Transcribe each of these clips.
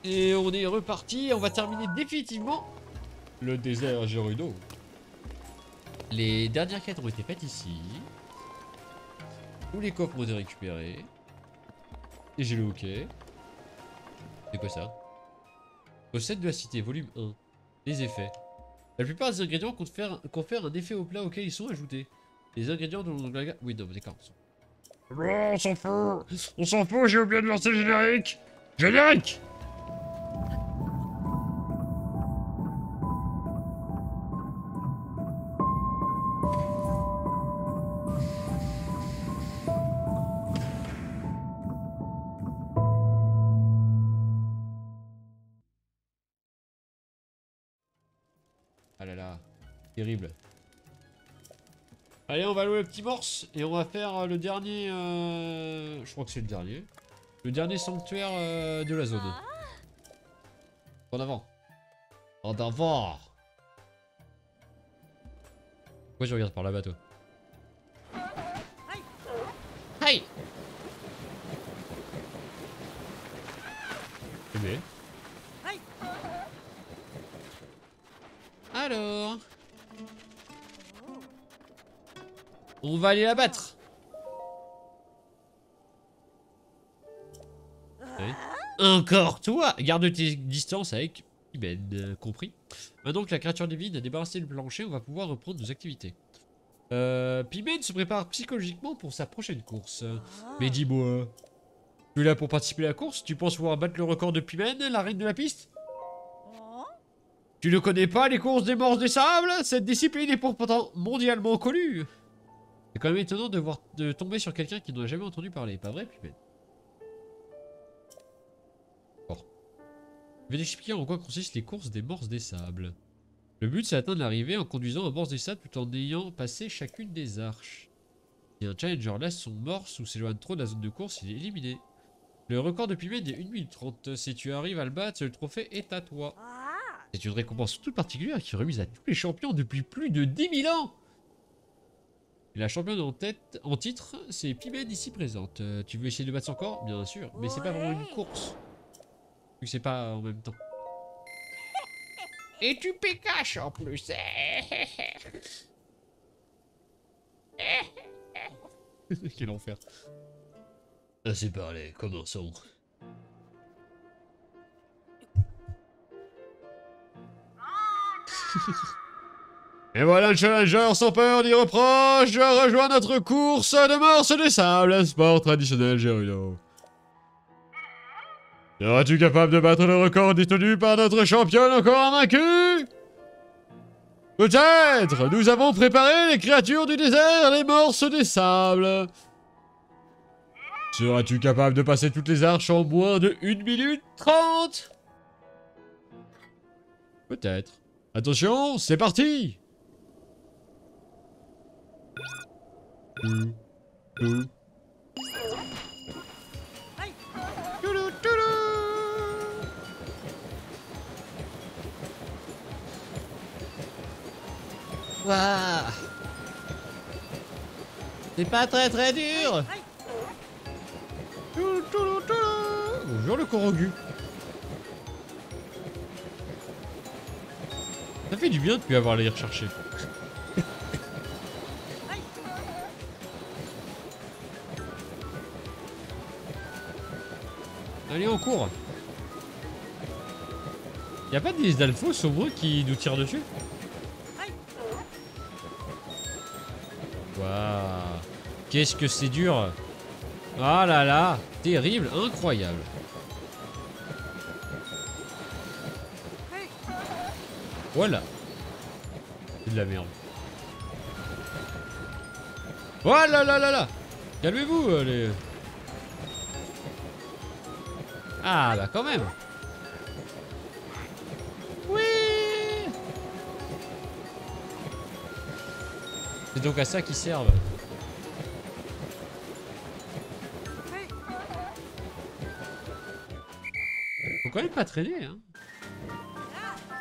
Et on est reparti. On va terminer définitivement le désert Gerudo. Les dernières quêtes ont été faites ici. Tous les coffres ont été récupérés. Et j'ai le hockey. C'est quoi ça? Recette de la cité, volume 1. Les effets. La plupart des ingrédients confèrent un effet au plat auquel ils sont ajoutés. Les ingrédients dont on... Oui, non, d'accord. On s'en fout. On s'en fout, j'ai oublié de lancer le générique. Générique. Ah là là, terrible. Allez, on va louer le petit morse et on va faire le dernier... Je crois que c'est le dernier. Le dernier sanctuaire de la zone. En avant. En avant. Pourquoi je regarde par là-bas, toi? Hey. Mais... Alors... On va aller la battre. Ouais. Encore toi. Garde tes distances avec Pimen, compris. Maintenant que la créature divine a débarrassé le plancher, on va pouvoir reprendre nos activités. Pimen se prépare psychologiquement pour sa prochaine course. Mais dis-moi, tu es là pour participer à la course? Tu penses pouvoir battre le record de Pimen, la reine de la piste? Tu ne connais pas les courses des morses des sables? Cette discipline est pourtant mondialement connue. C'est quand même étonnant de tomber sur quelqu'un qui n'en a jamais entendu parler, pas vrai, Pimen? Bon. Je vais t'expliquer en quoi consistent les courses des morses des sables. Le but, c'est d'atteindre l'arrivée en conduisant un morse des sables tout en ayant passé chacune des arches. Si un challenger laisse son morse ou s'éloigne trop de la zone de course, il est éliminé. Le record de Pimen est 1 minute 30. Si tu arrives à le battre, le trophée est à toi. C'est une récompense toute particulière qui est remise à tous les champions depuis plus de 10 000 ans. Et la championne en titre, c'est Pimen ici présente. Tu veux essayer de battre son corps? Bien sûr, mais c'est pas vraiment une course. Vu que c'est pas en même temps. Et tu pécaches en plus. Quel enfer. Assez parlé, commençons. Et voilà le challenger sans peur ni reproche rejoint notre course de morse de sable, sport traditionnel Gerudo. Seras-tu capable de battre le record détenu par notre championne encore invaincue? Peut-être. Nous avons préparé les créatures du désert, les morses des sables. Seras-tu capable de passer toutes les arches en moins de 1 minute 30? Peut-être. Attention, c'est parti. Waouh. C'est pas très dur. Bonjour le Korogu. Ça fait du bien de plus avoir à les rechercher. Allez, on court. Y'a pas des alphos au moins qui nous tirent dessus? Waouh. Qu'est-ce que c'est dur. Ah là là. Terrible, incroyable. Voilà. C'est de la merde. Voilà là là là. Calmez-vous les... Ah bah quand même. Oui. C'est donc à ça qu'ils servent. Faut quand même pas traîner hein.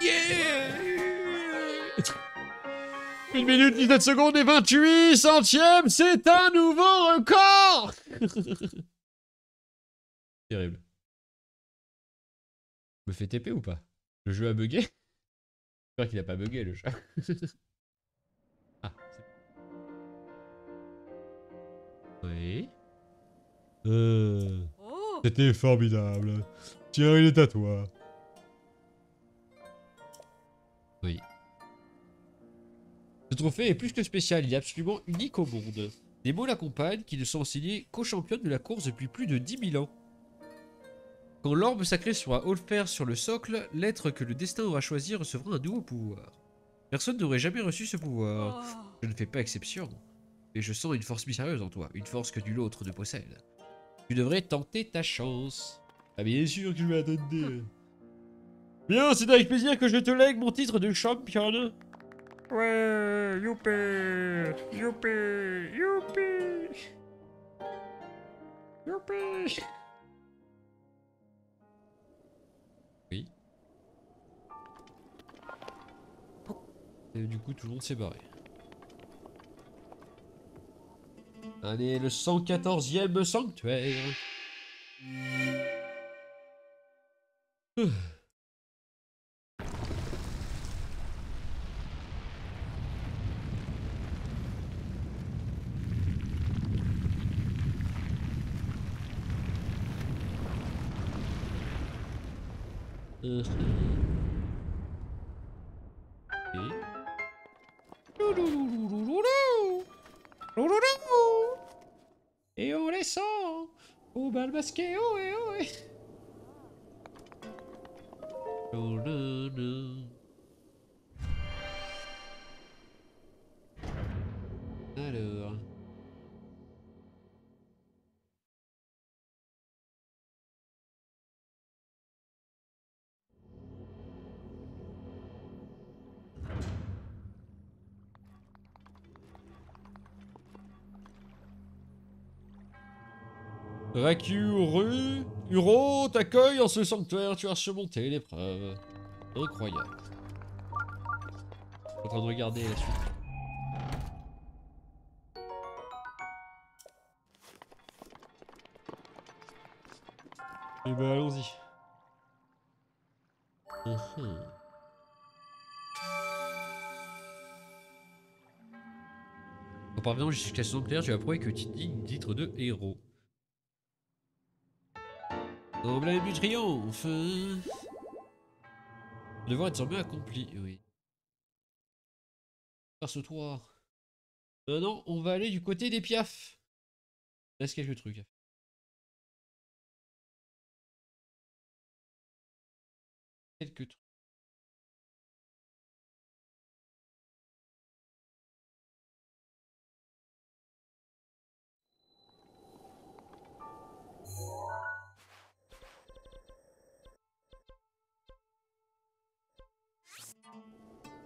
Yeah. 1 minute 17 secondes et 28 centièmes, c'est un nouveau record. Terrible. Me fait TP ou pas? Le jeu a bugué? J'espère qu'il a pas bugué le chat. Ah, oui. C'était formidable. Tiens, il est à toi. Oui. Ce trophée est plus que spécial, il est absolument unique au monde. Des mots l'accompagnent qui ne sont enseignés qu'aux championnes de la course depuis plus de 10 000 ans. Quand l'orbe sacré sera offert sur le socle, l'être que le destin aura choisi recevra un nouveau pouvoir. Personne n'aurait jamais reçu ce pouvoir. Je ne fais pas exception. Mais je sens une force mystérieuse en toi, une force que nul autre ne possède. Tu devrais tenter ta chance. Ah bien sûr que je vais attendre. Bien, c'est avec plaisir que je te lègue mon titre de championne. Ouais, youpi, youpi, youpi, youpi. Oui. Et du coup, tout le monde s'est barré. Allez, le 114e sanctuaire. Et on les sent au bal masqué, ohé ohé. Alors... Raku, Uro t'accueille en ce sanctuaire, tu as surmonté l'épreuve. Incroyable. Je suis en train de regarder la suite. Eh ben allons-y. En parvenant jusqu'à ce sanctuaire, tu as prouvé que tu es digne du titre de héros. Emblème du triomphe. Le devoir est désormais accompli, oui. Perce-toi. Maintenant, on va aller du côté des piafs. Il reste quelques trucs. Quelques trucs.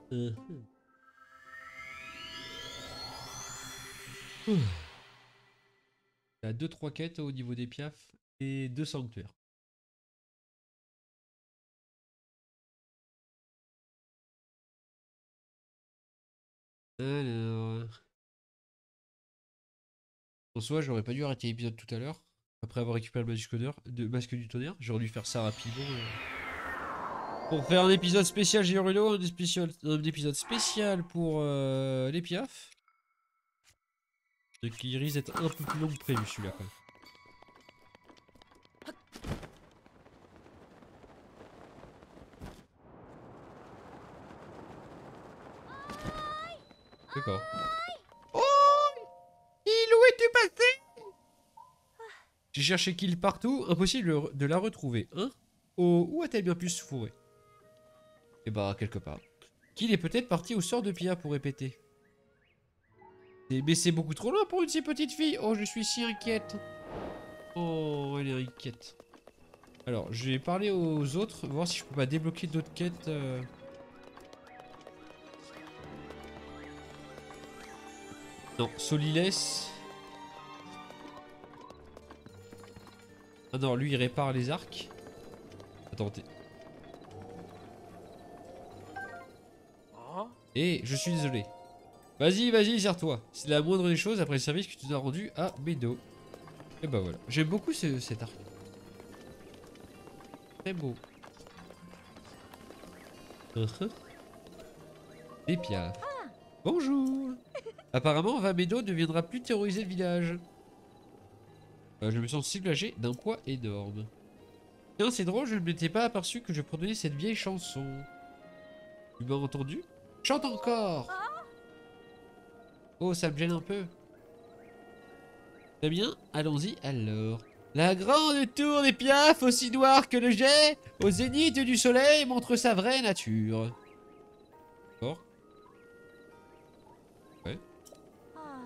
Il y a 2-3 quêtes au niveau des piafs et 2 sanctuaires. Alors... En soi, j'aurais pas dû arrêter l'épisode tout à l'heure. Après avoir récupéré le masque du tonnerre. J'aurais dû faire ça rapidement. Pour faire un épisode spécial Gerudo, un épisode spécial pour les piafs. Donc il risque d'être un peu plus long que prévu celui-là quand même. D'accord. Oh, il où es-tu passé? J'ai cherché Kill partout, impossible de la retrouver. Hein? Oh, où a-t-elle bien pu se fourrer? Eh bah, quelque part. Kill est peut-être parti au sort de Pia pour répéter. Mais c'est beaucoup trop loin pour une si petite fille. Oh, je suis si inquiète. Oh, elle est inquiète. Alors, je vais parler aux autres, voir si je peux pas débloquer d'autres quêtes. Non, Soliles. Ah non, lui il répare les arcs. Attendez. Et je suis désolé. Vas-y, vas-y, sers-toi. C'est la moindre des choses après le service que tu nous as rendu à Meadow. Et bah voilà. J'aime beaucoup cet arc. Très beau. Des piafs. Bonjour. Apparemment, Vamedo ne viendra plus terroriser le village. Je me sens soulagé d'un poids énorme. Tiens, c'est drôle, je ne m'étais pas aperçu que je prenais cette vieille chanson. Tu m'as entendu? Chante encore! Oh, ça me gêne un peu. Très bien, allons-y alors. La grande tour des Piafs, aussi noire que le jet, au zénith du soleil, montre sa vraie nature. D'accord. Ouais.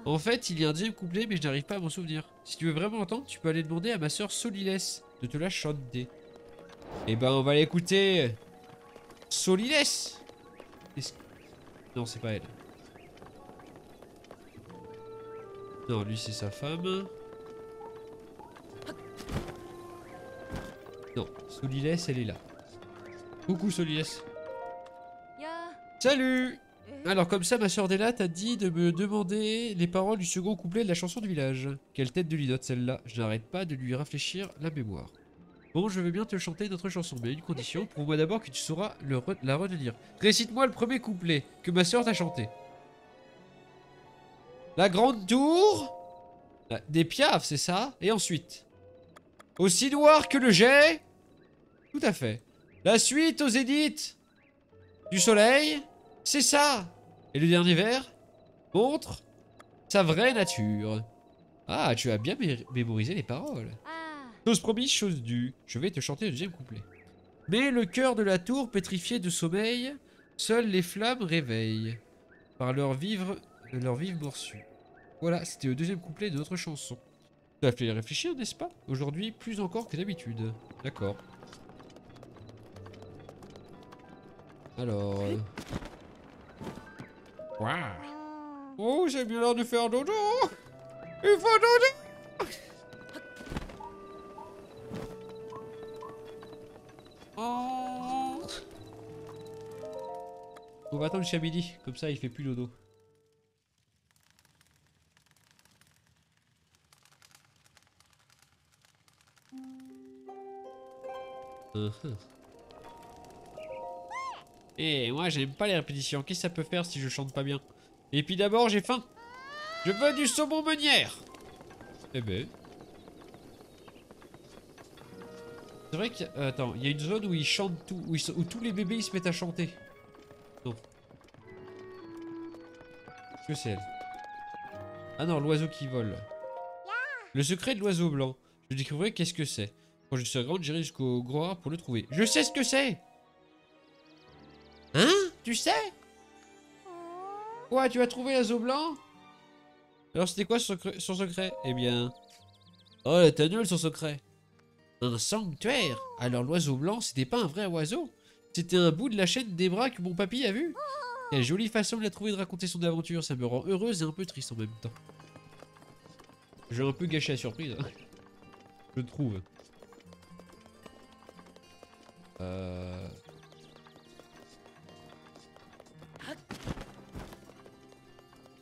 En fait, il y a un deuxième couplet, mais je n'arrive pas à m'en souvenir. Si tu veux vraiment entendre, tu peux aller demander à ma soeur Soliles de te la chanter. Eh ben, on va l'écouter. Soliles. Non, c'est pas elle. Non, lui, c'est sa femme. Non, Soliles, elle est là. Coucou, Soliles. Salut! Alors, comme ça, ma soeur Della t'a dit de me demander les paroles du second couplet de la chanson du village. Quelle tête de linotte, celle-là. Je n'arrête pas de lui rafraîchir la mémoire. Bon, je veux bien te chanter notre chanson, mais à une condition. Prouve-moi d'abord que tu sauras la retenir. Récite-moi le premier couplet que ma soeur t'a chanté. La grande tour des Piafs, c'est ça? Et ensuite? Aussi noir que le jet? Tout à fait. La suite aux zéniths du soleil? C'est ça. Et le dernier vers montre sa vraie nature. Ah, tu as bien mémorisé les paroles. Chose promise, chose due. Je vais te chanter le deuxième couplet. Mais le cœur de la tour pétrifié de sommeil, seules les flammes réveillent par leur vive morsure. Voilà, c'était le deuxième couplet de notre chanson. Ça fait réfléchir, n'est-ce pas? Aujourd'hui, plus encore que d'habitude. D'accord. Alors... Waouh. Oh, j'ai bien l'air de faire dodo. Il faut dodo. Oh. On va attendre jusqu'à midi, comme ça il fait plus dodo. Eh, moi j'aime pas les répétitions, qu'est-ce que ça peut faire si je chante pas bien? Et puis d'abord j'ai faim. Je veux du saumon meunière. Eh ben. C'est vrai qu'il y a... attends, il y a une zone où ils chantent tout, où tous les bébés ils se mettent à chanter. Non. Qu'est-ce que c'est elle? Ah non, l'oiseau qui vole. Le secret de l'oiseau blanc. Je découvrirai qu'est-ce que c'est. Quand je serai grande, j'irai jusqu'au Groir pour le trouver. Je sais ce que c'est! Hein? Tu sais? Quoi, tu as trouvé l'oiseau blanc? Alors c'était quoi son secret? Eh bien... Oh, t'as nul son secret. Un sanctuaire. Alors l'oiseau blanc, c'était pas un vrai oiseau. C'était un bout de la chaîne des bras que mon papy a vu. Quelle jolie façon de a trouvé de raconter son aventure. Ça me rend heureuse et un peu triste en même temps. J'ai un peu gâché la surprise. Hein. Je trouve.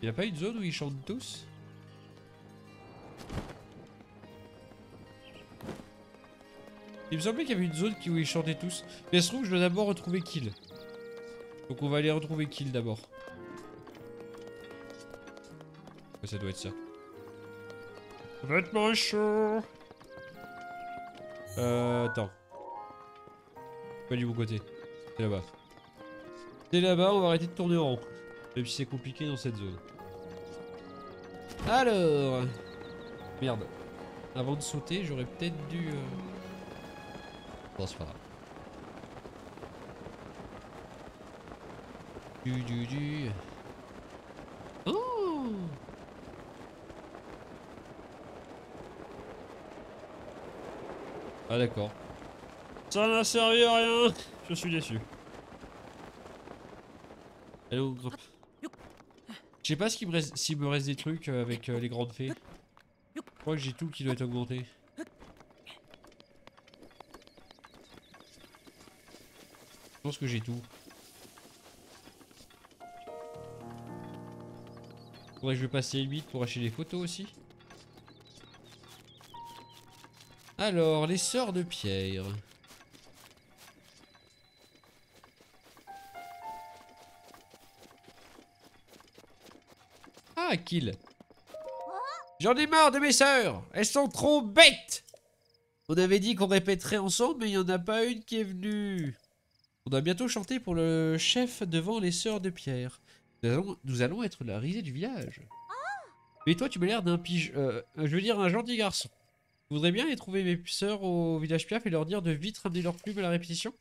Il n'y a pas une zone où ils chantent tous? Il me semblait qu'il y avait une zone où ils chantaient tous. Mais ça se trouve, je dois d'abord retrouver Kill. Donc on va aller retrouver Kill d'abord. Ouais, ça doit être ça. Vêtements chauds. Attends. Pas du bon côté. C'est là-bas. C'est là-bas, on va arrêter de tourner en rond. Même si c'est compliqué dans cette zone. Alors... Merde. Avant de sauter, j'aurais peut-être dû... Bon, c'est pas grave. Oh! Ah d'accord. Ça n'a servi à rien. Je suis déçu. Allez, on grimpe. Je sais pas s'il me reste des trucs avec les grandes fées. Je crois que j'ai tout qui doit être augmenté. Je pense que j'ai tout. Faudrait que je passe les 8 pour acheter des photos aussi. Alors, les sœurs de pierre. Ah, kill. J'en ai marre de mes sœurs. Elles sont trop bêtes. On avait dit qu'on répéterait ensemble, mais il n'y en a pas une qui est venue. On doit bientôt chanter pour le chef devant les sœurs de Pierre. Nous allons être la risée du village. Mais toi, tu m'as l'air d'un je veux dire un gentil garçon. Je voudrais bien aller trouver mes sœurs au village Piaf et leur dire de vite ramener leurs plumes à la répétition.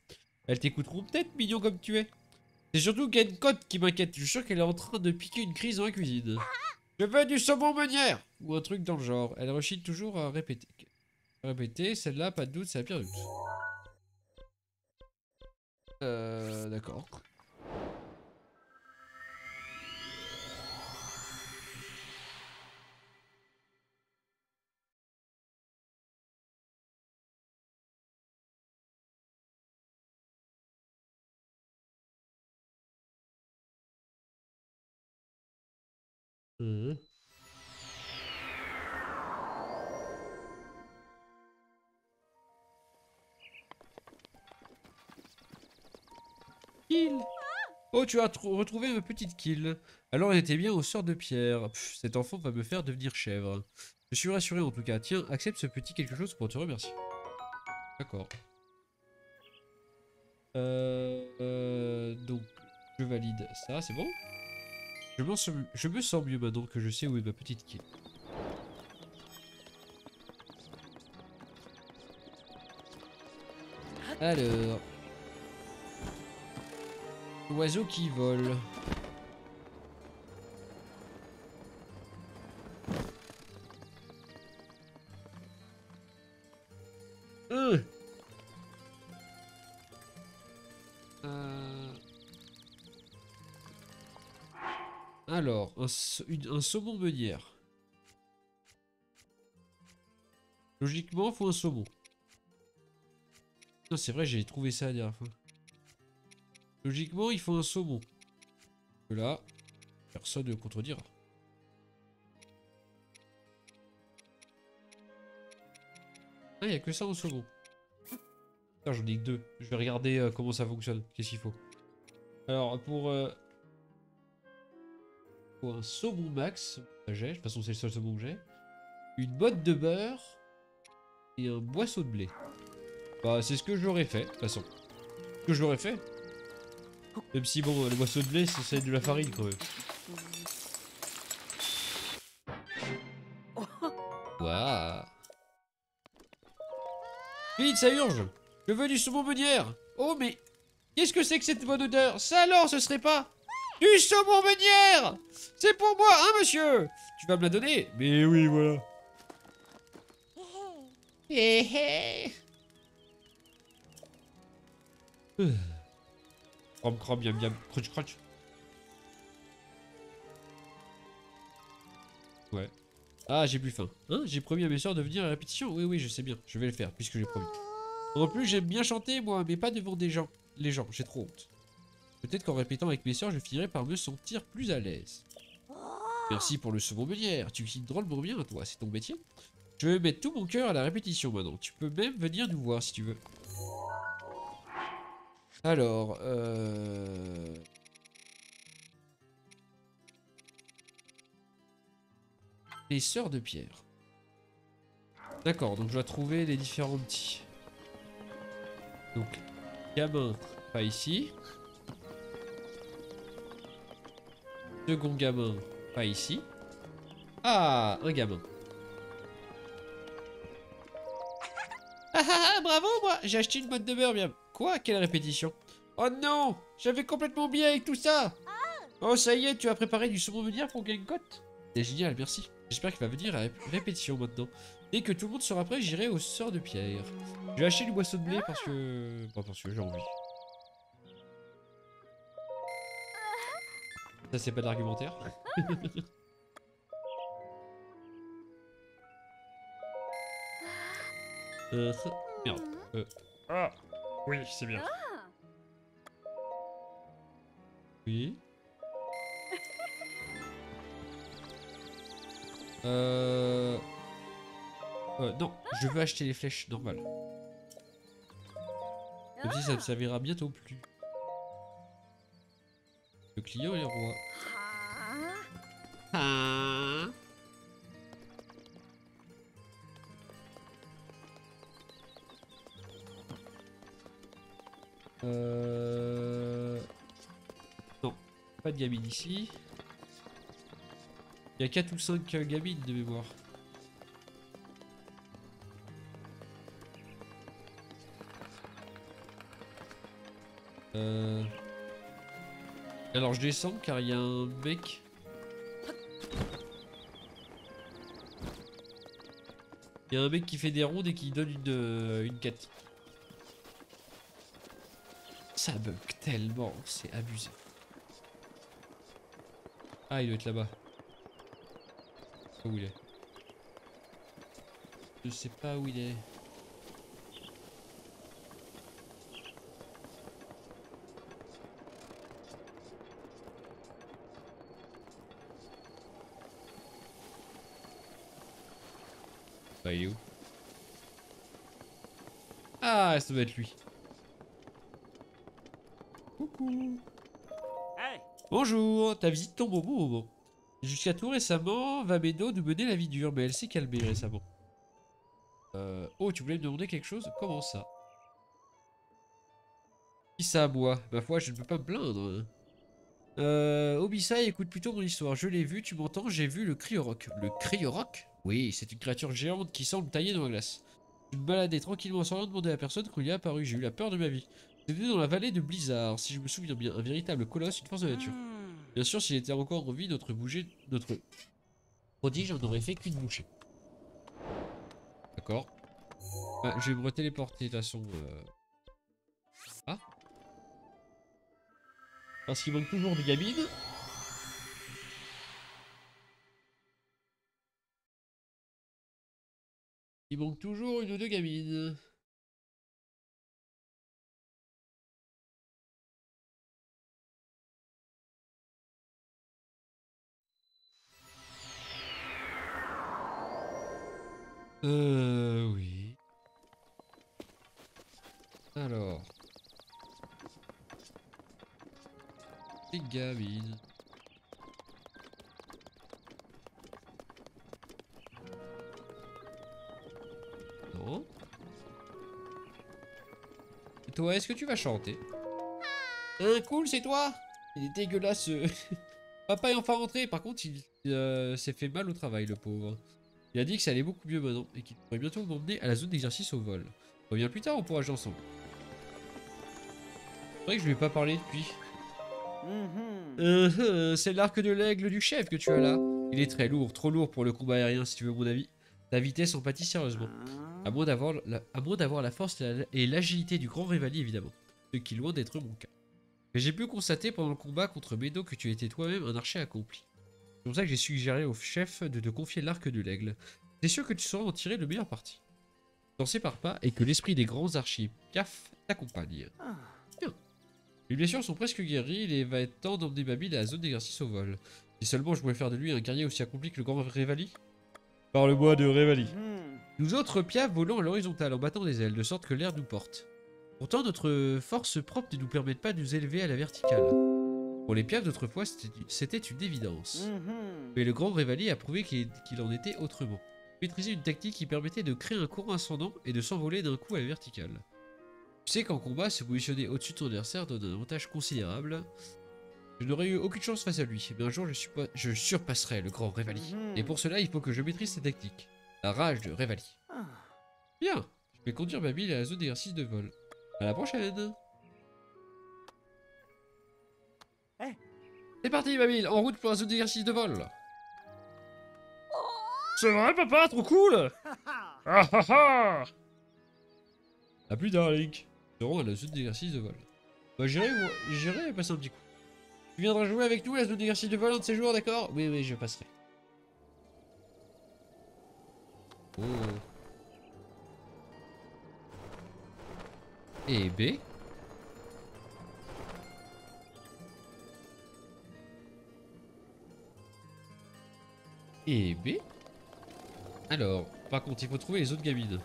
Elles t'écouteront peut-être, mignon comme tu es. C'est surtout Gencote qui m'inquiète. Je suis sûr qu'elle est en train de piquer une crise dans la cuisine. Je veux du saumon meunière ou un truc dans le genre. Elle rechigne toujours à répéter. Répéter, celle-là, pas de doute, c'est la pire de toutes. D'accord. Kill. Oh, tu as retrouvé ma petite kill. Alors elle était bien au sort de pierre. Pff, cet enfant va me faire devenir chèvre. Je suis rassuré en tout cas. Tiens, accepte ce petit quelque chose pour te remercier. D'accord. Donc, je valide ça, c'est bon. Je me sens mieux maintenant que je sais où est ma petite kill. Alors... L'oiseau qui vole. Euh. Alors, un saumon meunière. Logiquement, faut un saumon. Non, c'est vrai, j'ai trouvé ça la dernière fois. Logiquement, il faut un saumon. Que là, personne ne contredira. Ah, il n'y a que ça en saumon. Putain, j'en ai que deux. Je vais regarder comment ça fonctionne. Qu'est-ce qu'il faut? Alors, pour un saumon max, j'ai. De toute façon, c'est le seul saumon que j'ai. Une botte de beurre et un boisseau de blé. Bah, c'est ce que j'aurais fait, de toute façon. Ce que j'aurais fait. Même si, bon, le boisseau de blé, c'est de la farine quand même. Waouh. Vite, ça urge. Je veux du saumon meunière. Oh, mais qu'est-ce que c'est que cette bonne odeur? Ça alors, ce serait pas du saumon meunière? C'est pour moi, hein, monsieur? Tu vas me la donner? Mais oui, voilà. Hé hé. Crom crom, miam miam, crunch crunch. Ouais. Ah, j'ai plus faim. Hein? J'ai promis à mes soeurs de venir à la répétition? Oui, oui, je sais bien. Je vais le faire, puisque j'ai promis. En plus, j'aime bien chanter, moi, mais pas devant des gens. Les gens, j'ai trop honte. Peut-être qu'en répétant avec mes soeurs, je finirai par me sentir plus à l'aise. Merci pour le saumon meunière. Tu cuisines drôlement bien, toi. C'est ton métier. Je vais mettre tout mon cœur à la répétition maintenant. Tu peux même venir nous voir si tu veux. Alors, les sœurs de pierre. D'accord, donc je dois trouver les différents petits. Donc, gamin, pas ici. Second gamin, pas ici. Ah, un gamin. Ah ah ah, bravo moi, j'ai acheté une boîte de beurre bien. Quoi? Quelle répétition? Oh non, j'avais complètement oublié avec tout ça. Oh ça y est, tu as préparé du saumon meunière pour Gencote? C'est génial, merci. J'espère qu'il va venir à la répétition maintenant. Dès que tout le monde sera prêt, j'irai aux sœurs de pierre. Je vais acheter du boisseau de blé parce que... Pas parce que j'ai envie. Ça c'est pas d'argumentaire. Merde. Ah, oui, c'est bien. Oui. Non, je veux acheter les flèches normales. Même si ça me servira bientôt plus. Le client est roi. Ah. Non, pas de gamine ici. Il y a 4 ou 5 gamines de mémoire. Alors je descends car il y a un mec. Il y a un mec qui fait des rondes et qui donne une quête. Ça bug tellement, c'est abusé. Ah, il doit être là-bas. Je sais pas où il est. Je sais pas où il est. Bah, il est où? Ah, ça doit être lui. Coucou. Hey! Bonjour, ta visite tombe au bon moment. Jusqu'à tout récemment, Vamedo nous menait la vie dure, mais elle s'est calmée récemment. Oh, tu voulais me demander quelque chose? Comment ça? Qui ça, moi? Ma foi, je ne peux pas me plaindre. Obisai, écoute plutôt mon histoire. Je l'ai vu, tu m'entends? J'ai vu le Cryoroc. Le Cryoroc? Oui, c'est une créature géante qui semble taillée dans la glace. Je me baladais tranquillement sans rien demander à personne quand il est apparu. J'ai eu la peur de ma vie. C'était dans la vallée de Blizzard, si je me souviens bien. Un véritable colosse, une force de nature. Bien sûr, s'il était encore en vie, notre prodige en aurait fait qu'une bouchée. D'accord. Bah, je vais me retéléporter de toute façon. Ah. Parce qu'il manque toujours des gamines. Il manque toujours une ou deux gamines. Oui. Alors. Des gamines. Non. Et toi, est-ce que tu vas chanter? Cool, c'est toi. Il est dégueulasse. Papa est enfin rentré. Par contre, il s'est fait mal au travail, le pauvre. Il a dit que ça allait beaucoup mieux maintenant et qu'il pourrait bientôt m'emmener à la zone d'exercice au vol. Reviens plus tard, on pourra jouer ensemble. C'est vrai que je lui ai pas parlé depuis. C'est l'arc de l'aigle du chef que tu as là. Il est très lourd, trop lourd pour le combat aérien si tu veux mon avis. Ta vitesse en pâtit sérieusement. À moins d'avoir la force et l'agilité du grand Revali évidemment. Ce qui est loin d'être mon cas. Mais j'ai pu constater pendant le combat contre Medo que tu étais toi-même un archer accompli. C'est pour ça que j'ai suggéré au chef de te confier l'arc de l'aigle. C'est sûr que tu sauras en tirer le meilleur parti. T'en sépare pas et que l'esprit des grands archers Piaf t'accompagne. Bien. Les blessures sont presque guéries, il va être temps d'emmener Babil à la zone d'exercice au vol. Si seulement je pouvais faire de lui un guerrier aussi accompli que le grand Revali. Parle-moi de Revali. Nous autres Piaf volons à l'horizontale en battant des ailes, de sorte que l'air nous porte. Pourtant, notre force propre ne nous permet pas de nous élever à la verticale. Pour les Piaf d'autrefois, c'était une évidence. Mais le grand Revali a prouvé qu'il en était autrement. Il maîtrisait une technique qui permettait de créer un courant ascendant et de s'envoler d'un coup à la verticale. Tu sais qu'en combat, se positionner au-dessus de ton adversaire donne un avantage considérable. Je n'aurais eu aucune chance face à lui, mais un jour je surpasserai le grand Revali. Et pour cela, il faut que je maîtrise cette technique. La rage de Revali. Bien, je vais conduire Babil à la zone d'exercice de vol. À la prochaine. C'est parti Babil, en route pour la zone d'exercice de vol. C'est vrai, papa, trop cool. Ah ah ah. A plus tard, Link. Nous serons à la zone d'exercice de vol. Bah j'irai passer un petit coup. Tu viendras jouer avec nous à la zone d'exercice de vol un de ces jours, d'accord? Oui, oui, je passerai. Oh. Et B. Et B. Alors, par contre, il faut trouver les autres gamines.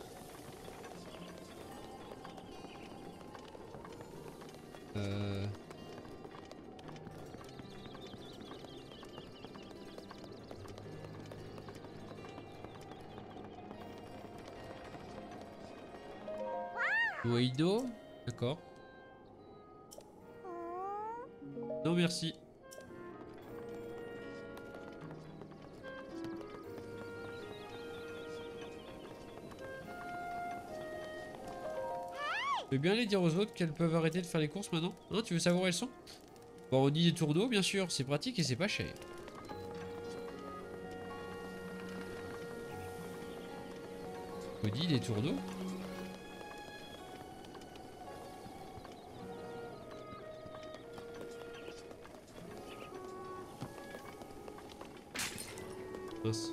Moïdo. D'accord. Non, merci. Je vais bien aller dire aux autres qu'elles peuvent arrêter de faire les courses maintenant. Hein, tu veux savoir où elles sont? Bon, on dit des tours d'eau, bien sûr. C'est pratique et c'est pas cher. On dit des tours d'eau. Mince.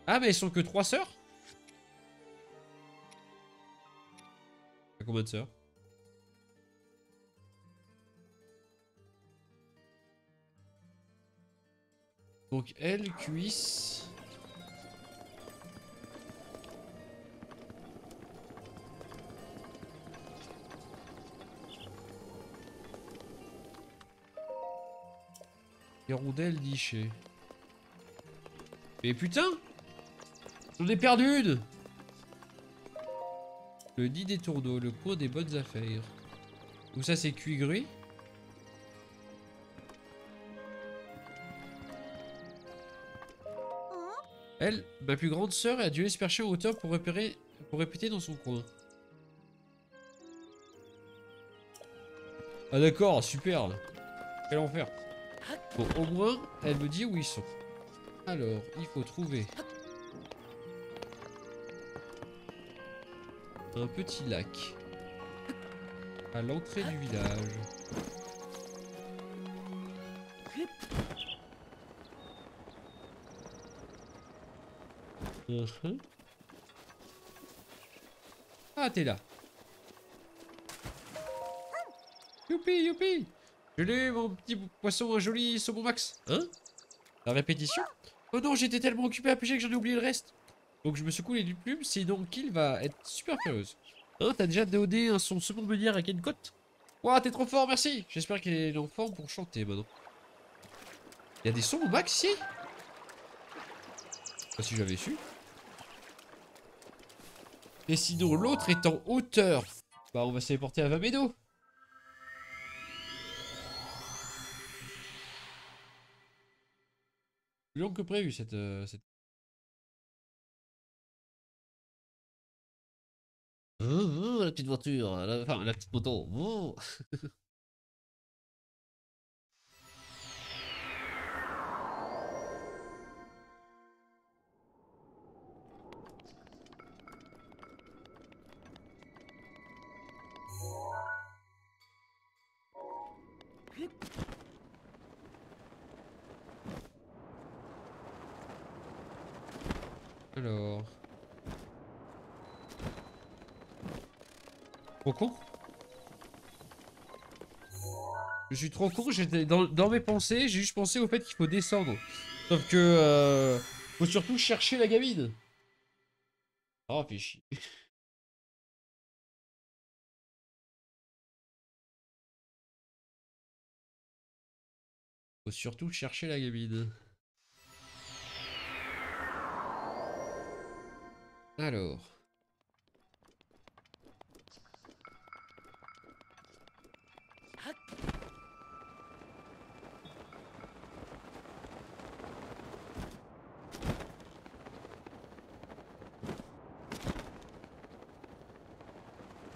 Ah, mais elles sont que 3 sœurs? T'as combien de sœurs? Donc, elle, cuisse. Hirondelle nichée. Mais putain! J'en ai perdu une! Le nid des tourneaux, le coin des bonnes affaires. Où ça c'est cuigru? Elle, ma plus grande sœur, a dû aller se percher en hauteur pour répéter dans son coin. Ah d'accord, super. Quel enfer. Bon, au moins, elle me dit où ils sont. Alors, il faut trouver un petit lac à l'entrée du village. Ah, t'es là. Youpi, youpi. Je l'ai eu, mon petit poisson, un joli saumon max. Hein? La répétition? Oh non, j'étais tellement occupé à pêcher que j'en ai oublié le reste. Donc je me secoue les plumes, sinon Kill va être super furieuse. Hein, t'as déjà donné son second meunière à Kencote? Ouah, t'es trop fort, merci. J'espère qu'il est en forme pour chanter maintenant. Il y a des sons au max ici? Pas si j'avais su. Et sinon l'autre est en hauteur. Bah on va se téléporter à Vamedo. Plus long que prévu cette... la petite voiture, enfin la petite moto. Alors... Trop con. Je suis trop con, j'étais dans mes pensées, j'ai juste pensé au fait qu'il faut descendre. Sauf que... faut surtout chercher la gamine. Oh, fais chier. Faut surtout chercher la gamine. Alors...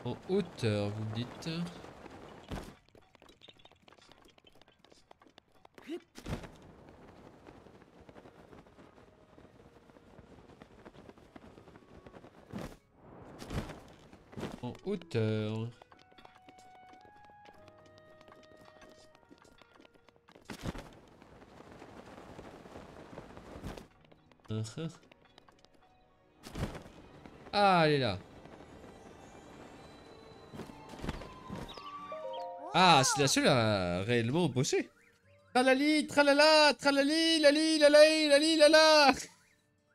En hauteur, vous me dites. En hauteur. Ah, elle est là. Ah, c'est la seule à réellement bosser. Tralali, tralala, tralali, lali, lalai, lali, lala.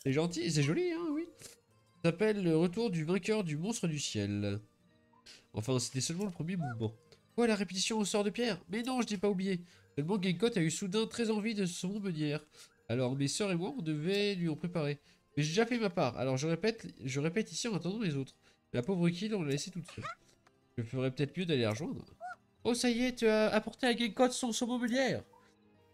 C'est gentil, c'est joli, hein, oui. Ça s'appelle le retour du vainqueur du monstre du ciel. Enfin, c'était seulement le premier mouvement. Oh, la répétition au sort de pierre. Mais non, je n'ai pas oublié. Tellement Genkot a eu soudain très envie de son meunière. Alors mes sœurs et moi, on devait lui en préparer. Mais j'ai déjà fait ma part, alors je répète ici en attendant les autres. La pauvre Kill, on l'a laissée toute seule. Je ferais peut-être mieux d'aller la rejoindre. Oh, ça y est, tu as apporté à Genkot son saumon meunière.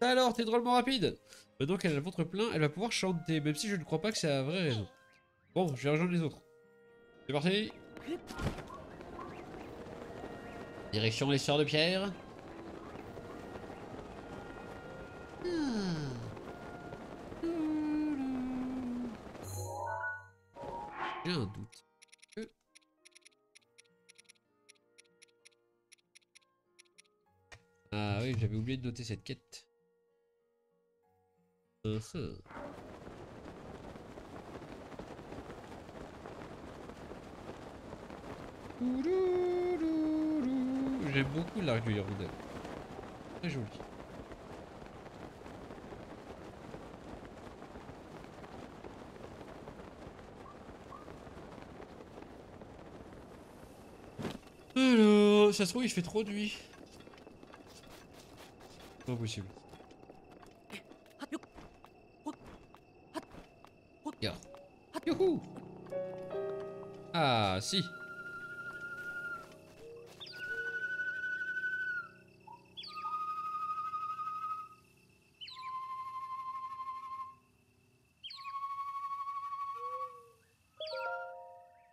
Ça alors, t'es drôlement rapide. Maintenant qu'elle a le ventre plein, elle va pouvoir chanter, même si je ne crois pas que c'est la vraie raison. Bon, je vais rejoindre les autres. C'est parti. Direction les sœurs de pierre. J'ai un doute. Ah oui, j'avais oublié de noter cette quête. J'aime beaucoup l'arc du hirondelle. Très joli. Alors, ça se trouve, il fait trop de nuit. Pas possible. Regarde. Youhou! Ah, si.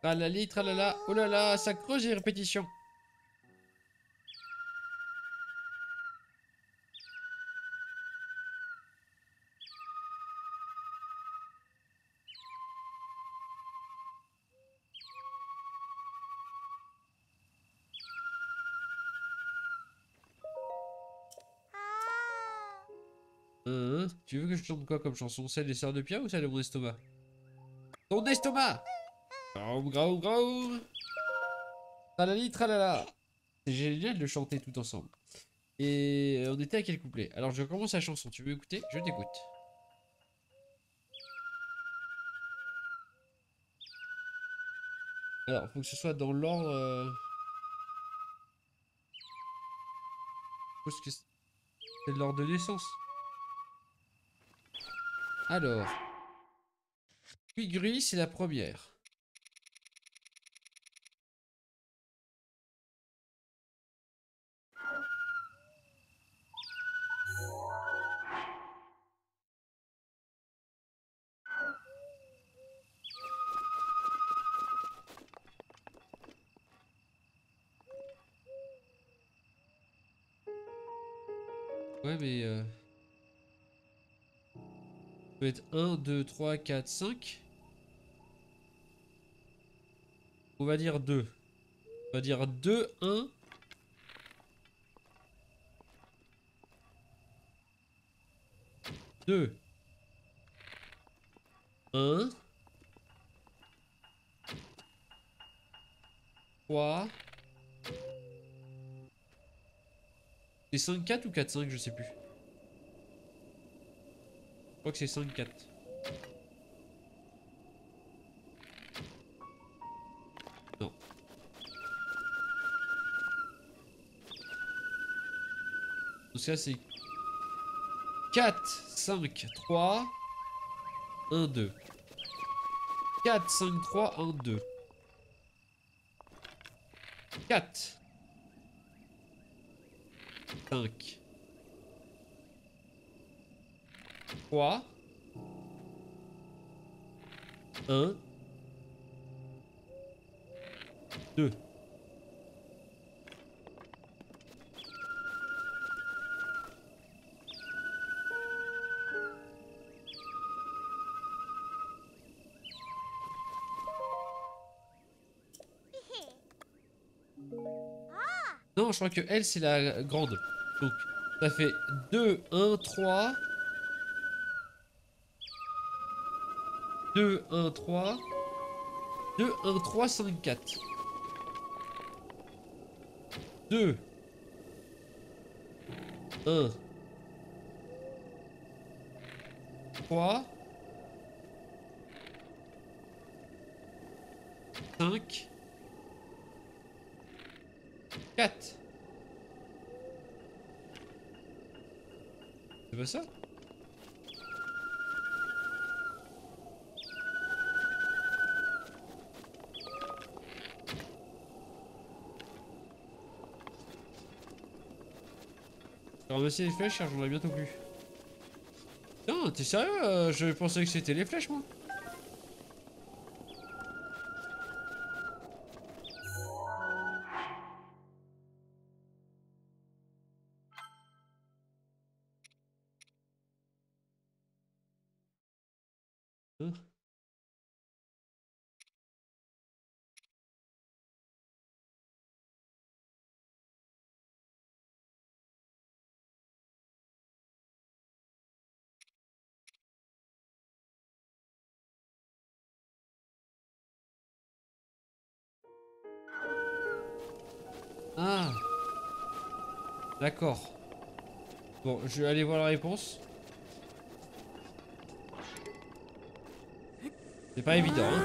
Tralali, tralala. Oh là là, ça creuse les répétitions. Tu veux que je chante quoi comme chanson? Celle des sœurs de pierre ou celle de mon estomac? Ton estomac! Graum, graum, graum! Tralali, tralala. C'est génial de chanter tout ensemble. Et on était à quel couplet? Alors je commence la chanson, tu veux écouter? Je t'écoute. Alors, faut que ce soit dans l'ordre... Je pense que c'est de l'ordre de naissance. Alors, Pigri, c'est la première. Ouais, mais... Ça peut être 1, 2, 3, 4, 5. On va dire 2. On va dire 2, 1. 2. 1. 3. C'est 5, 4 ou 4, 5, je sais plus. Je crois que c'est 5, 4. Non. Donc ça c'est 4, 5, 3, 1, 2. 4, 5, 3, 1, 2. 4. 5. 3. 1. 2. Non, je crois que elle, c'est la grande. Donc, ça fait 2, 1, 3. 2, 1, 3. 2, 1, 3, 5, 4. 2, 1, 3, 5, 4. C'est pas ça? J'ai ramassé les flèches, j'en ai bientôt plus. Non, t'es sérieux? Je pensais que c'était les flèches, moi. Hein. Ah, d'accord. Bon, je vais aller voir la réponse. C'est pas évident, hein.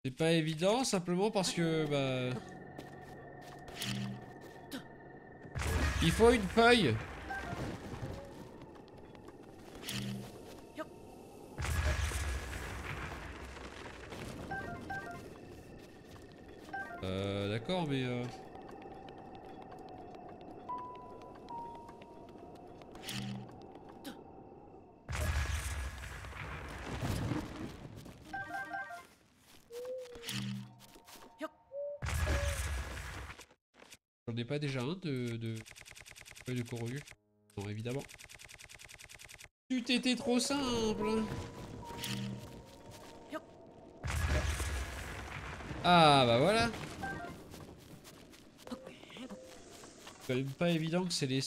C'est pas évident, simplement parce que, bah... il faut une feuille. D'accord, mais... J'en ai pas déjà un de feuille de corrugule? Non, évidemment. Tu t'étais trop simple. Ah, bah voilà. C'est quand même pas évident que c'est les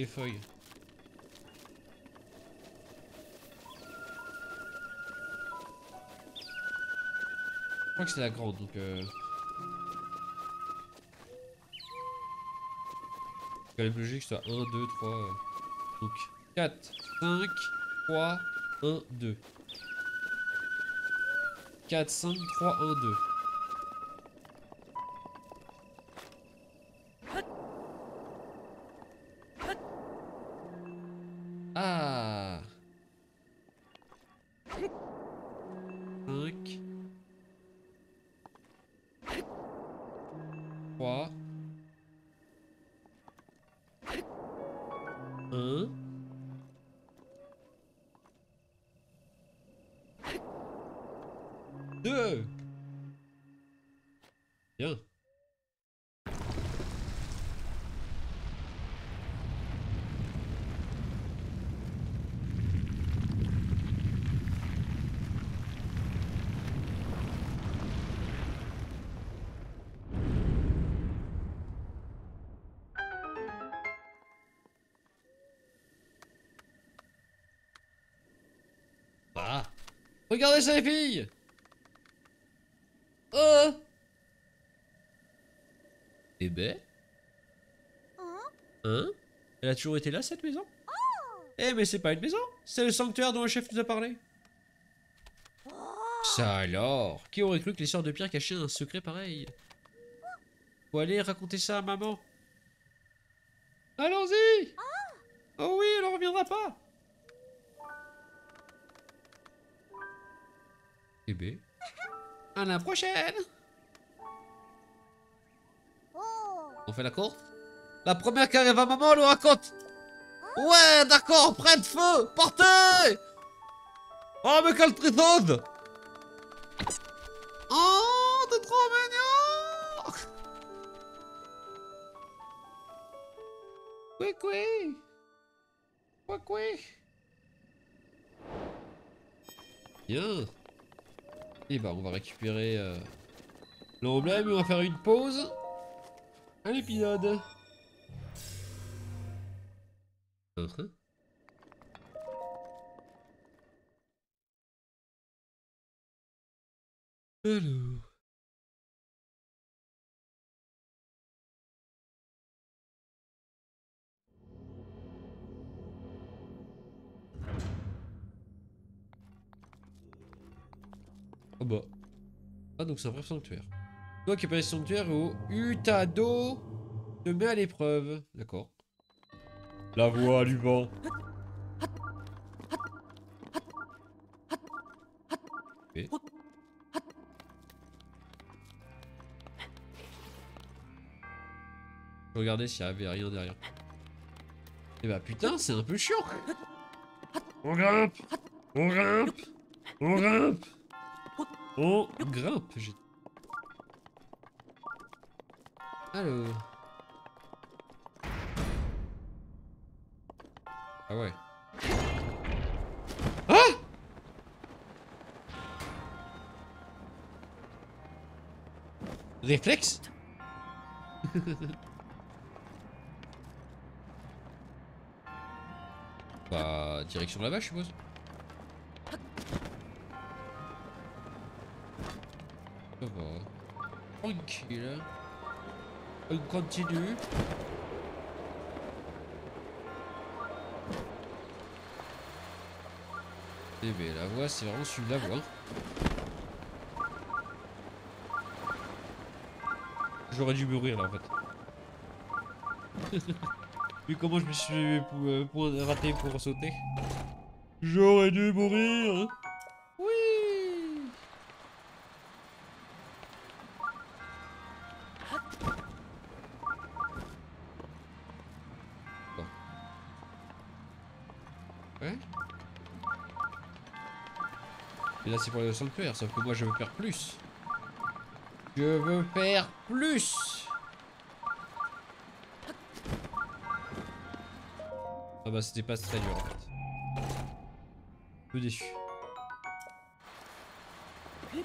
feuilles. Je crois que c'est la grande, donc c'est quand même logique que ce soit 1, 2, 3... Donc 4, 5, 3, 1, 2. 4, 5, 3, 1, 2. Ah, 5, 3, 1, 2. Bien. Ah, regardez ça les filles. Oh. Eh ben, hein? Elle a toujours été là cette maison? Eh mais c'est pas une maison, c'est le sanctuaire dont le chef nous a parlé. Ça alors? Qui aurait cru que les sœurs de pierre cachaient un secret pareil? Faut aller raconter ça à maman. Allons-y! Oh oui, elle en reviendra pas! Eh ben, à la prochaine! On fait la courte? La première qui arrive à maman, on le raconte! Ouais, d'accord, prête feu! Partez! Oh, mais quelle tristesse! Oh, t'es trop mignon! Oui, oui! Oui, oui! Bien! Et bah, on va récupérer l'emblème et on va faire une pause à l'épisode. Uh-huh. Alors. Oh bah. Ah, donc c'est un vrai sanctuaire. Toi qui appelle sanctuaire au Utado te met à l'épreuve. D'accord. La voix du vent. Okay. Je regardais s'il y avait rien derrière. Et bah putain, c'est un peu chiant. On grimpe. On grimpe. On grimpe. On grimpe. Alors. Ah ouais. Ah! Réflexe? Bah, direction là-bas, je suppose. Ça va. Tranquille. On continue. Eh ben, la voix, c'est vraiment suivre la voix. J'aurais dû mourir là en fait. Vu comment je me suis raté pour sauter. J'aurais dû mourir. Oui. Bon. Ouais. Et là c'est pour le sanctuaire, sauf que moi je veux faire plus. Je veux faire plus. Ah bah c'était pas très dur en fait. Un peu déçu. Waouh.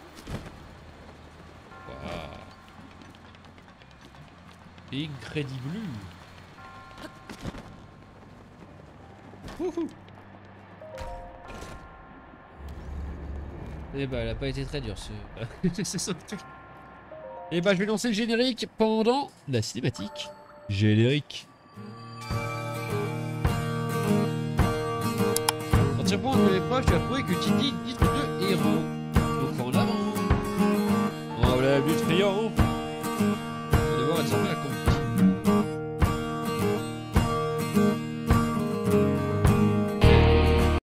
Incredible. Wouhou. Et bah elle a pas été très dure ce... c'est ça. Et bah je vais lancer le générique pendant la cinématique. Générique. En tirant de l'épreuve, tu as prouvé que Titi est titre de héros. Donc en avant. Enlève du triomphe.